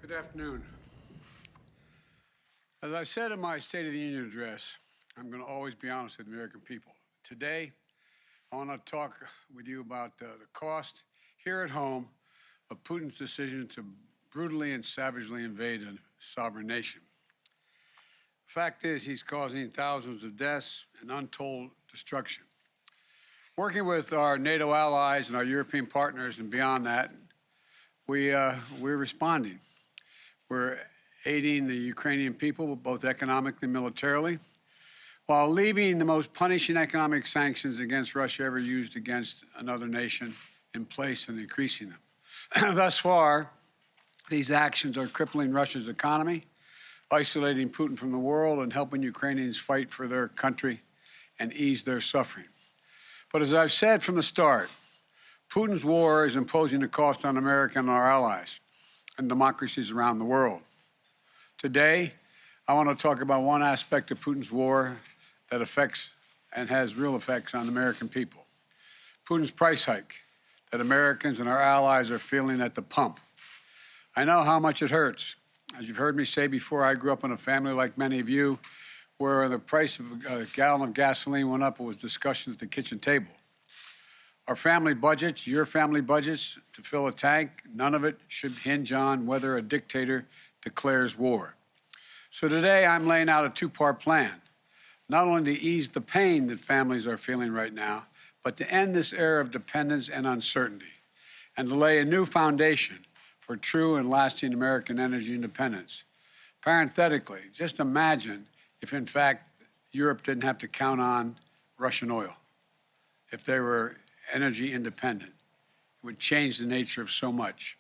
Good afternoon. As I said in my State of the Union address, I'm going to always be honest with the American people. Today, I want to talk with you about the cost here at home of Putin's decision to brutally and savagely invade a sovereign nation. The fact is, he's causing thousands of deaths and untold destruction. Working with our NATO allies and our European partners and beyond that, we're responding. We're aiding the Ukrainian people, both economically and militarily, while leaving the most punishing economic sanctions against Russia ever used against another nation in place and increasing them. Thus far, these actions are crippling Russia's economy, isolating Putin from the world, and helping Ukrainians fight for their country and ease their suffering. But as I've said from the start, Putin's war is imposing a cost on America and our allies and democracies around the world. Today, I want to talk about one aspect of Putin's war that affects and has real effects on American people. Putin's price hike that Americans and our allies are feeling at the pump. I know how much it hurts. As you've heard me say before, I grew up in a family like many of you where the price of a gallon of gasoline went up. It was discussion at the kitchen table. Our family budgets, your family budgets, to fill a tank, none of it should hinge on whether a dictator declares war. So today I'm laying out a two-part plan, not only to ease the pain that families are feeling right now, but to end this era of dependence and uncertainty, and to lay a new foundation for true and lasting American energy independence. Parenthetically, just imagine if, in fact, Europe didn't have to count on Russian oil, if they were energy independent. It would change the nature of so much.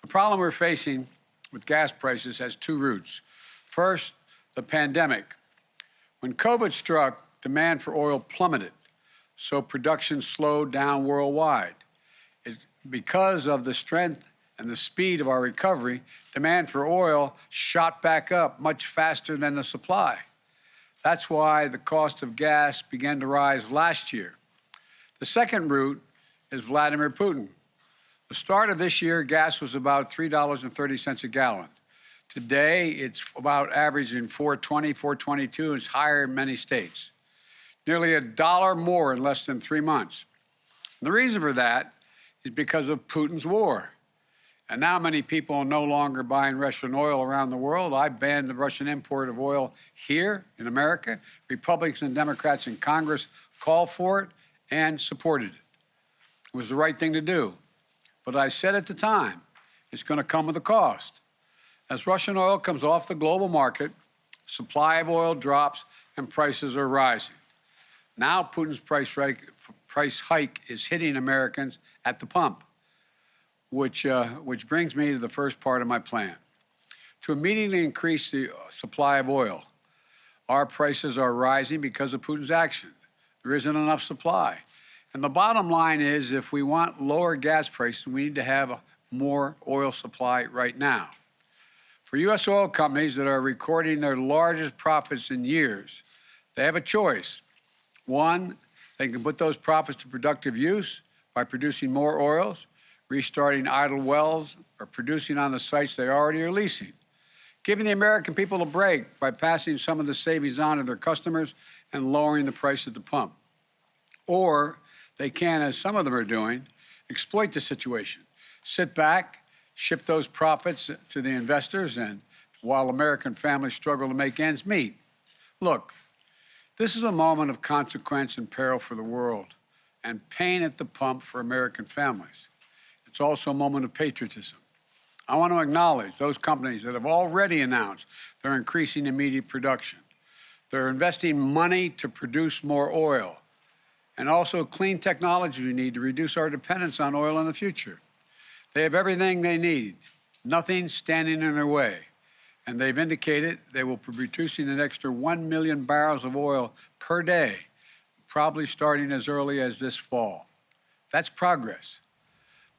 The problem we're facing with gas prices has two roots. First, the pandemic. When COVID struck, demand for oil plummeted, so production slowed down worldwide. Because of the strength and the speed of our recovery, demand for oil shot back up much faster than the supply. That's why the cost of gas began to rise last year. The second route is Vladimir Putin. The start of this year, gas was about $3.30 a gallon. Today, it's about averaging $4.20, $4.22. It's higher in many states. Nearly $1 more in less than 3 months. And the reason for that is because of Putin's war. And now many people are no longer buying Russian oil around the world. I banned the Russian import of oil here in America. Republicans and Democrats in Congress called for it and supported it. It was the right thing to do. But I said at the time, it's going to come with a cost. As Russian oil comes off the global market, supply of oil drops and prices are rising. Now Putin's price hike is hitting Americans at the pump, which brings me to the first part of my plan. To immediately increase the supply of oil, our prices are rising because of Putin's action. There isn't enough supply. And the bottom line is, if we want lower gas prices, we need to have more oil supply right now. For U.S. oil companies that are recording their largest profits in years, they have a choice. One, they can put those profits to productive use by producing more oils, restarting idle wells, or producing on the sites they already are leasing, giving the American people a break by passing some of the savings on to their customers and lowering the price at the pump. Or they can, as some of them are doing, exploit the situation, sit back, ship those profits to the investors, and while American families struggle to make ends meet. Look, this is a moment of consequence and peril for the world, and pain at the pump for American families. It's also a moment of patriotism. I want to acknowledge those companies that have already announced they're increasing immediate production. They're investing money to produce more oil, and also clean technology we need to reduce our dependence on oil in the future. They have everything they need, nothing standing in their way. And they've indicated they will be producing an extra 1 million barrels of oil per day, probably starting as early as this fall. That's progress.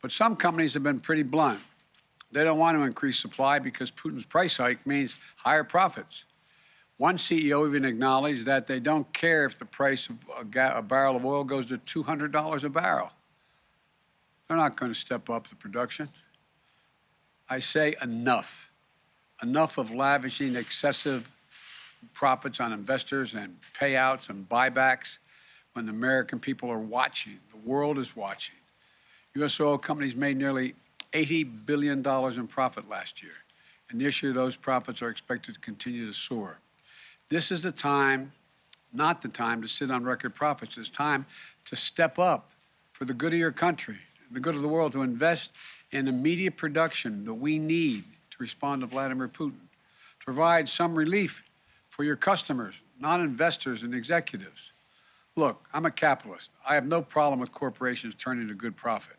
But some companies have been pretty blunt. They don't want to increase supply because Putin's price hike means higher profits. One CEO even acknowledged that they don't care if the price of a barrel of oil goes to $200 a barrel. They're not going to step up the production. I say enough. Enough of lavishing excessive profits on investors and payouts and buybacks when the American people are watching. The world is watching. U.S. oil companies made nearly $80 billion in profit last year. And this year, those profits are expected to continue to soar. This is the time, not the time to sit on record profits. It's time to step up for the good of your country, the good of the world, to invest in immediate production that we need to respond to Vladimir Putin, to provide some relief for your customers, not investors and executives. Look, I'm a capitalist. I have no problem with corporations turning a good profit.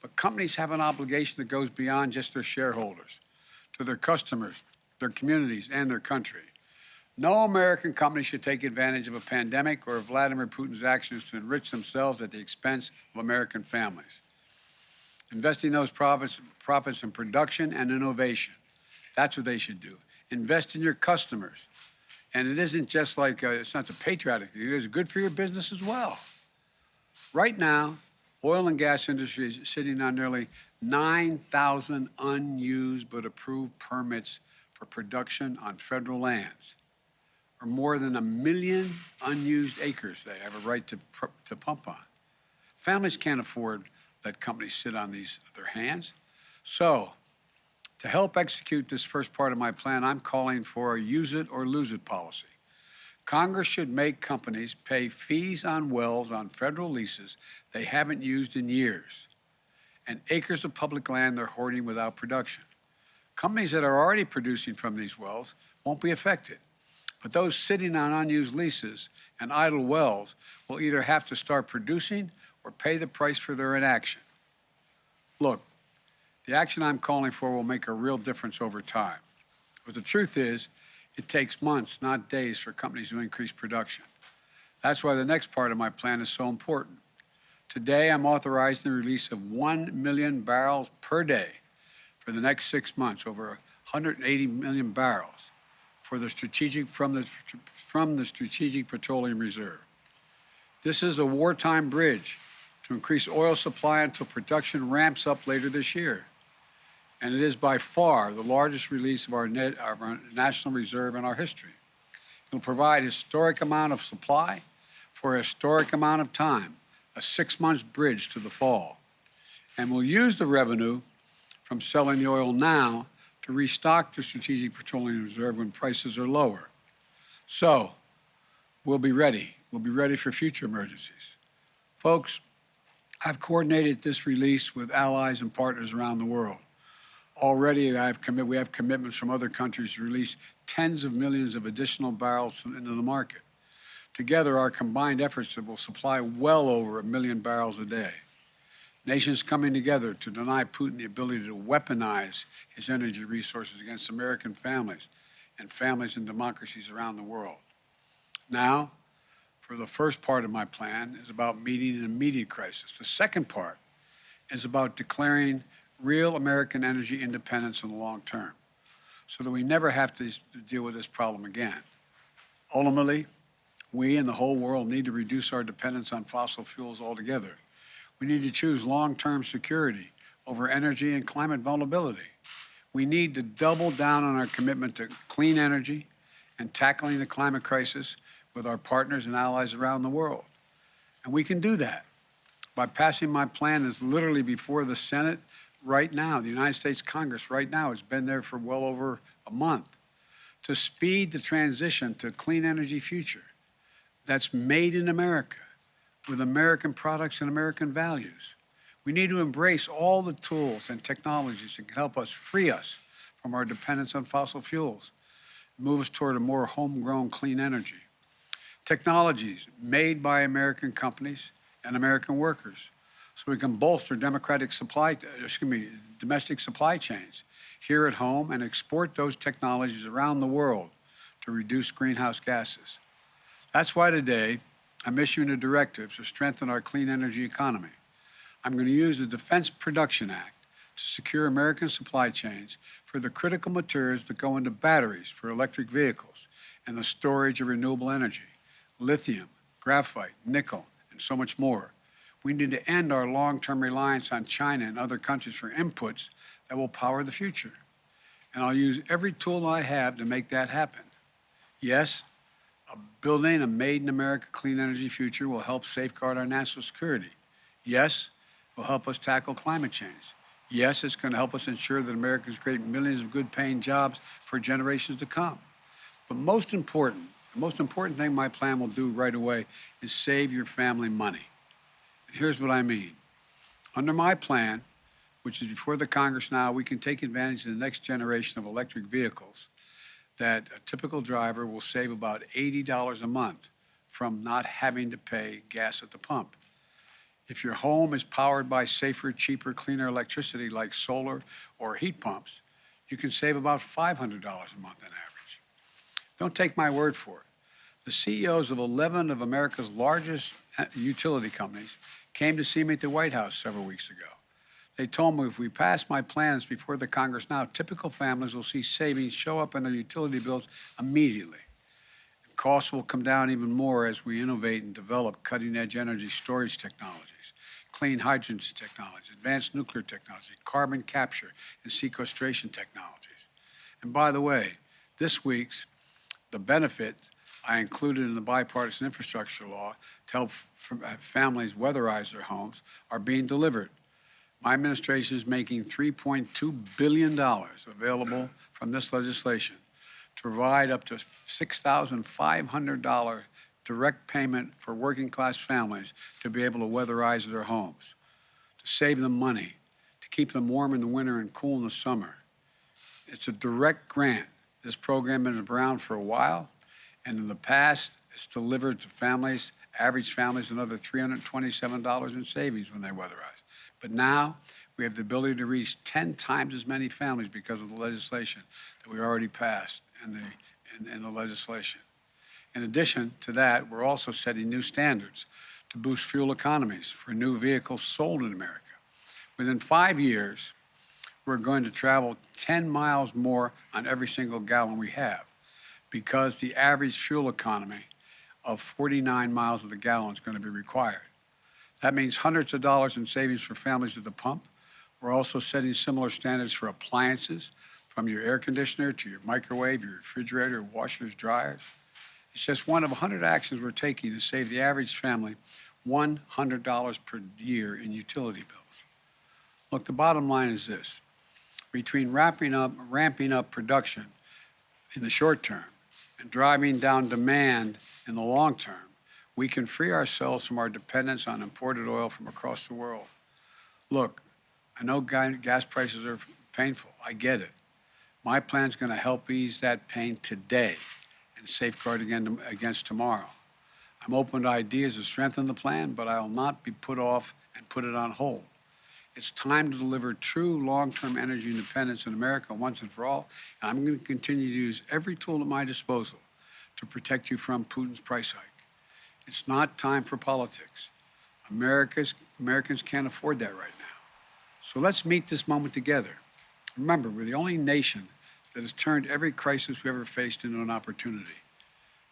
But companies have an obligation that goes beyond just their shareholders, to their customers, their communities, and their country. No American company should take advantage of a pandemic or of Vladimir Putin's actions to enrich themselves at the expense of American families. Investing those profits in production and innovation. That's what they should do. Invest in your customers. And it isn't just like, it's not the patriotic thing, it is good for your business as well. Right now, oil and gas industry is sitting on nearly 9,000 unused but approved permits for production on federal lands, or more than 1 million unused acres they have a right to pump on. Families can't afford that companies sit on their hands. So, to help execute this first part of my plan, I'm calling for a use it or lose it policy. Congress should make companies pay fees on wells on federal leases they haven't used in years, and acres of public land they're hoarding without production. Companies that are already producing from these wells won't be affected, but those sitting on unused leases and idle wells will either have to start producing or pay the price for their inaction. Look, the action I'm calling for will make a real difference over time. But the truth is, it takes months, not days, for companies to increase production. That's why the next part of my plan is so important. Today, I'm authorizing the release of 1 million barrels per day for the next 6 months, over 180 million barrels from the Strategic Petroleum Reserve. This is a wartime bridge to increase oil supply until production ramps up later this year. And it is by far the largest release of our national reserve in our history. It will provide a historic amount of supply for a historic amount of time, a 6-month bridge to the fall. And we'll use the revenue from selling the oil now to restock the Strategic Petroleum Reserve when prices are lower. So, we'll be ready. We'll be ready for future emergencies. Folks, I've coordinated this release with allies and partners around the world. Already, we have commitments from other countries to release tens of millions of additional barrels into the market. Together, our combined efforts will supply well over 1 million barrels a day. Nations coming together to deny Putin the ability to weaponize his energy resources against American families and families and democracies around the world. Now, for the first part of my plan is about meeting an immediate crisis. The second part is about declaring real American energy independence in the long term so that we never have to deal with this problem again. Ultimately, we and the whole world need to reduce our dependence on fossil fuels altogether. We need to choose long-term security over energy and climate vulnerability. We need to double down on our commitment to clean energy and tackling the climate crisis with our partners and allies around the world. And we can do that by passing my plan that's literally before the Senate right now, the United States Congress right now. It's been there for well over a month, to speed the transition to a clean energy future that's made in America with American products and American values. We need to embrace all the tools and technologies that can help us free us from our dependence on fossil fuels, move us toward a more homegrown clean energy. Technologies made by American companies and American workers, so we can bolster domestic supply chains here at home and export those technologies around the world to reduce greenhouse gases. That's why today I'm issuing a directive to strengthen our clean energy economy. I'm going to use the Defense Production Act to secure American supply chains for the critical materials that go into batteries for electric vehicles and the storage of renewable energy, lithium, graphite, nickel, and so much more. We need to end our long-term reliance on China and other countries for inputs that will power the future. And I'll use every tool I have to make that happen. Yes, building a made-in-America clean energy future will help safeguard our national security. Yes, it will help us tackle climate change. Yes, it's going to help us ensure that Americans create millions of good-paying jobs for generations to come. But the most important thing my plan will do right away is save your family money. And here's what I mean. Under my plan, which is before the Congress now, we can take advantage of the next generation of electric vehicles that a typical driver will save about $80 a month from not having to pay gas at the pump. If your home is powered by safer, cheaper, cleaner electricity like solar or heat pumps, you can save about $500 a month on average. Don't take my word for it. The CEOs of 11 of America's largest utility companies came to see me at the White House several weeks ago. They told me if we pass my plans before the Congress now, typical families will see savings show up in their utility bills immediately. And costs will come down even more as we innovate and develop cutting-edge energy storage technologies, clean hydrogen technology, advanced nuclear technology, carbon capture and sequestration technologies. And by the way, this week's the benefit I included in the bipartisan infrastructure law to help families weatherize their homes are being delivered. My administration is making $3.2 billion available from this legislation to provide up to $6,500 direct payment for working class families to be able to weatherize their homes, to save them money, to keep them warm in the winter and cool in the summer. It's a direct grant. This program has been around for a while, and in the past, it's delivered to families, average families, another $327 in savings when they weatherize. But now we have the ability to reach 10 times as many families because of the legislation that we already passed in the legislation. In addition to that, we're also setting new standards to boost fuel economies for new vehicles sold in America. Within 5 years, we're going to travel 10 miles more on every single gallon we have because the average fuel economy of 49 miles of the gallon is going to be required. That means hundreds of dollars in savings for families at the pump. We're also setting similar standards for appliances, from your air conditioner to your microwave, your refrigerator, washers, dryers. It's just one of 100 actions we're taking to save the average family $100 per year in utility bills. Look, the bottom line is this. Between ramping up production in the short term and driving down demand in the long term, we can free ourselves from our dependence on imported oil from across the world. Look, I know gas prices are painful. I get it. My plan's going to help ease that pain today and safeguard against tomorrow. I'm open to ideas to strengthen the plan, but I will not be put off and put it on hold. It's time to deliver true long-term energy independence in America once and for all, and I'm going to continue to use every tool at my disposal to protect you from Putin's price hike. It's not time for politics. Americans can't afford that right now. So let's meet this moment together. Remember, we're the only nation that has turned every crisis we ever faced into an opportunity.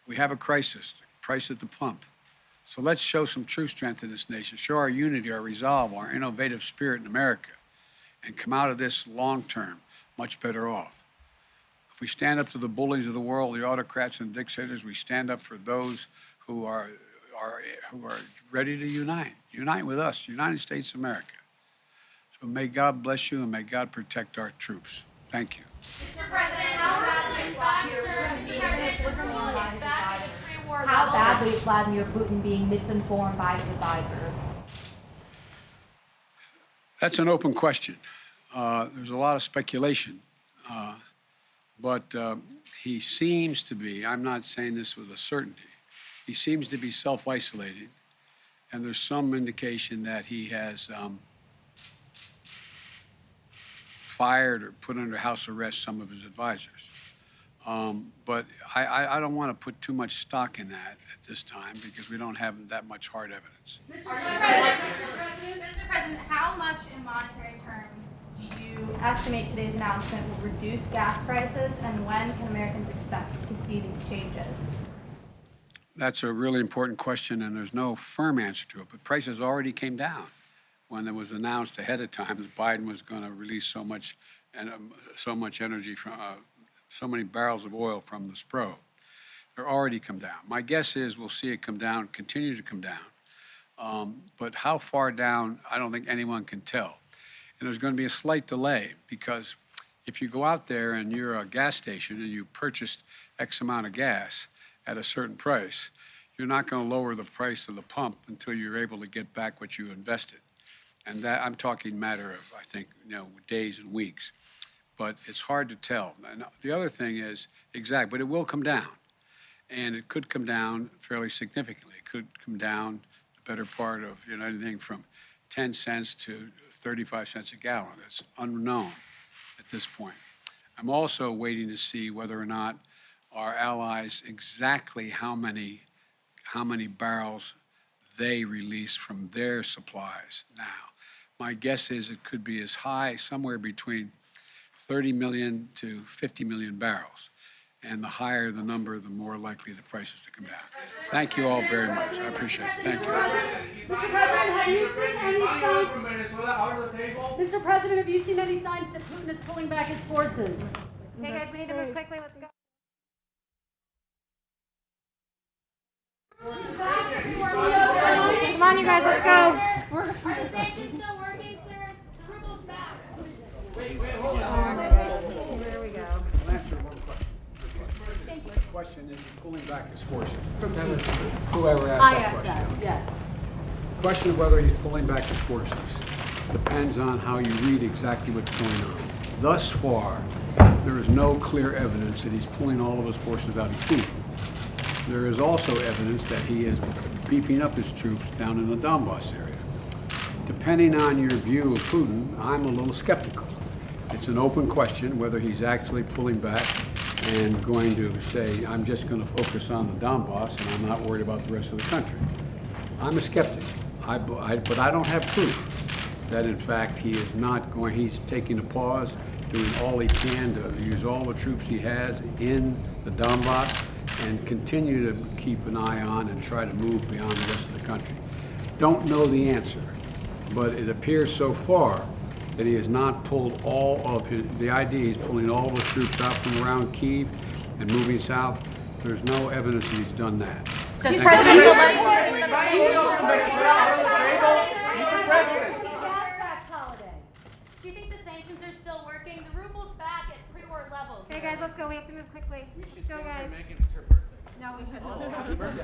We have a crisis, the price at the pump. So let's show some true strength in this nation, show our unity, our resolve, our innovative spirit in America, and come out of this long term much better off. If we stand up to the bullies of the world, the autocrats and dictators, we stand up for those who are ready to unite with us, United States of America. So may God bless you and may God protect our troops. Thank you. Mr. President, how badly is Vladimir Putin being misinformed by his advisors? That's an open question. There's a lot of speculation, but he seems to be, I'm not saying this with a certainty, he seems to be self-isolating, and there's some indication that he has fired or put under house arrest some of his advisors. But I don't want to put too much stock in that at this time because we don't have that much hard evidence. Mr. President, how much in monetary terms do you estimate today's announcement will reduce gas prices, and when can Americans expect to see these changes? That's a really important question, and there's no firm answer to it, but prices already came down. when it was announced ahead of time that Biden was going to release so much energy from so many barrels of oil from the Spro. They're already come down. My guess is we'll see it come down, continue to come down. But how far down, I don't think anyone can tell. And there's going to be a slight delay because if you go out there and you're a gas station and you purchased X amount of gas at a certain price, you're not going to lower the price of the pump until you're able to get back what you invested. And that, I'm talking matter of, I think, days and weeks. But it's hard to tell. And the other thing is, but it will come down. And it could come down fairly significantly. It could come down the better part of, anything from 10 cents to 35 cents a gallon. It's unknown at this point. I'm also waiting to see whether or not our allies exactly how many barrels they release from their supplies now. My guess is it could be as high, somewhere between 30 million to 50 million barrels. And the higher the number, the more likely the prices to come down. Thank you all very much. I appreciate it. Thank you. Mr. President, have you seen any signs? Mr. President, have you seen any signs that Putin is pulling back his forces? Okay, guys, we need to move quickly. Let's go. Come on, you guys, let's go. Are the sanctions still working, sir? The ruble's back. Wait, hold on. Here we go. I'll answer one question. Thank you. The question is pulling back his forces. Whoever asked that question. Yes. The question of whether he's pulling back his forces depends on how you read exactly what's going on. Thus far, there is no clear evidence that he's pulling all of his forces out of Kyiv. There is also evidence that he is beefing up his troops down in the Donbass area. Depending on your view of Putin, I'm a little skeptical. It's an open question whether he's actually pulling back and going to say, I'm just going to focus on the Donbass and I'm not worried about the rest of the country. I'm a skeptic, but I don't have proof that in fact he is not going, he's taking a pause, doing all he can to use all the troops he has in the Donbass and continue to keep an eye on and try to move beyond the rest of the country. Don't know the answer, but it appears so far that he has not pulled all of the idea he's pulling all the troops out from around Kyiv and moving south. There's no evidence that he's done that. Does Do you think the sanctions are still working? The ruble's back at pre-war levels. Okay, guys, let's go. We have to move quickly. Let's go, guys. No, we shouldn't. Happy birthday.